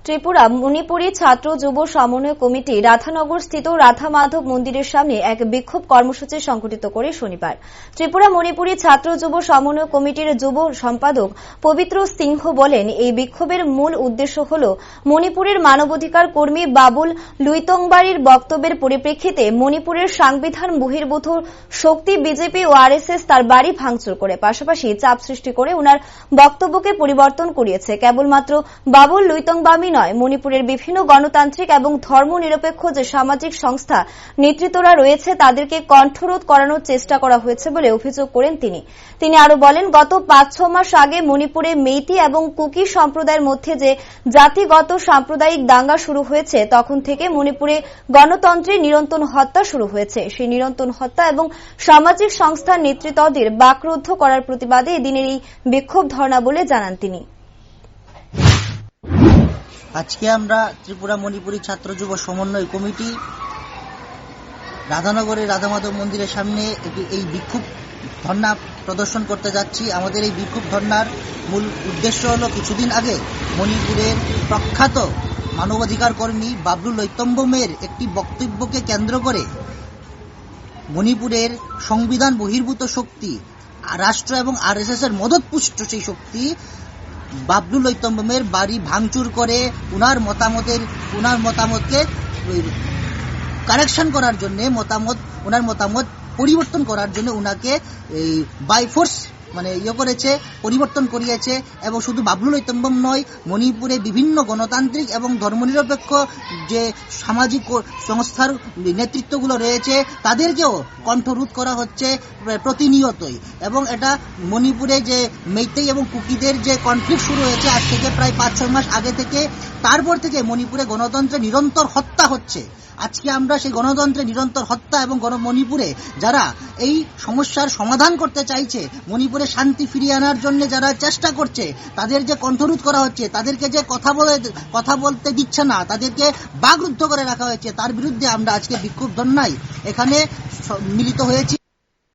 ত্রিপুরা মণিপুরী ছাত্র যুব সমন্বয় কমিটি রাধানগর স্থিত রাধা মাধব মন্দিরের সামনে এক বিক্ষোভ কর্মসূচি সংগঠিত করে শনিবার। ত্রিপুরা মণিপুরী ছাত্র যুব সমন্বয় কমিটির যুব সম্পাদক পবিত্র সিংহ বলেন, এই বিক্ষোভের মূল উদ্দেশ্য হল মণিপুরের মানবাধিকার কর্মী বাবুল লুইতংবাড়ির বক্তব্যের পরিপ্রেক্ষিতে মণিপুরের সংবিধান বহির্ভূত শক্তি বিজেপি ও আরএসএস তার বাড়ি ভাঙচুর করে, পাশাপাশি চাপ সৃষ্টি করে উনার বক্তব্যকে পরিবর্তন করিয়েছে। কেবলমাত্র বাবুল লুইতংবামি নয়, মণিপুরের বিভিন্ন গণতান্ত্রিক এবং ধর্মনিরপেক্ষ যে সামাজিক সংস্থা নেতৃত্বরা রয়েছে তাদেরকে কণ্ঠরোধ করানোর চেষ্টা করা হয়েছে বলে অভিযোগ করেন তিনি আরো বলেন, গত ৫-৬ মাস আগে মণিপুরে মেইতি এবং কুকি সম্প্রদায়ের মধ্যে যে জাতিগত সাম্প্রদায়িক দাঙ্গা শুরু হয়েছে, তখন থেকে মণিপুরে গণতন্ত্রের নিরন্তর হত্যা শুরু হয়েছে। সেই নিরন্তর হত্যা এবং সামাজিক সংস্থার নেতৃত্বদের বাকরুদ্ধ করার প্রতিবাদে এদিনের এই বিক্ষোভ ধর্ণা বলে জানান তিনি। আজকে আমরা ত্রিপুরা মণিপুরী ছাত্র যুব সমন্বয় কমিটি রাধানগরের রাধা মাধব মন্দিরের সামনে এই বিক্ষোভ ধর্ণা প্রদর্শন করতে যাচ্ছি। আমাদের এই বিক্ষোভ ধর্ণার মূল উদ্দেশ্য হল, কিছুদিন আগে মণিপুরের প্রখ্যাত মানবাধিকার কর্মী বাবলু লুইতংবামের একটি বক্তব্যকে কেন্দ্র করে মণিপুরের সংবিধান বহির্ভূত শক্তি রাষ্ট্র এবং আরএসএস এর মদতপুষ্ট সেই শক্তি বাবলু লুইতংবামের বাড়ি ভাঙচুর করে উনার মতামতকে কারেকশন করার জন্য, ওনার মতামত পরিবর্তন করার জন্য উনাকে বাই ফোর্স করেছে, পরিবর্তন করিয়েছে। এবং শুধু বাবলু লুইতংবাম নয়, মণিপুরে বিভিন্ন গণতান্ত্রিক এবং ধর্মনিরপেক্ষ যে সামাজিক সংস্থার নেতৃত্বগুলো রয়েছে তাদেরকেও কণ্ঠরোধ করা হচ্ছে প্রতিনিয়তই। এবং এটা মণিপুরে যে মেইতেই এবং কুকিদের যে কনফ্লিক্ট শুরু হয়েছে আজ থেকে প্রায় ৫-৬ মাস আগে থেকে, তারপর থেকে মণিপুরে গণতন্ত্রের নিরন্তর হত্যা হচ্ছে। আজকে আমরা সেই গণতন্ত্রের নিরন্তর হত্যা এবং মণিপুরে যারা এই সমস্যার সমাধান করতে চাইছে, মণিপুরে শান্তি ফিরিয়ে আনার জন্য যারা চেষ্টা করছে, তাদের যে কণ্ঠরোধ করা হচ্ছে, তাদেরকে যে কথা বলতে দিচ্ছে না, তাদেরকে বাকরুদ্ধ করে রাখা হয়েছে, তার বিরুদ্ধে আমরা আজকে বিক্ষোভ ধর্ণায় এখানে মিলিত হয়েছি।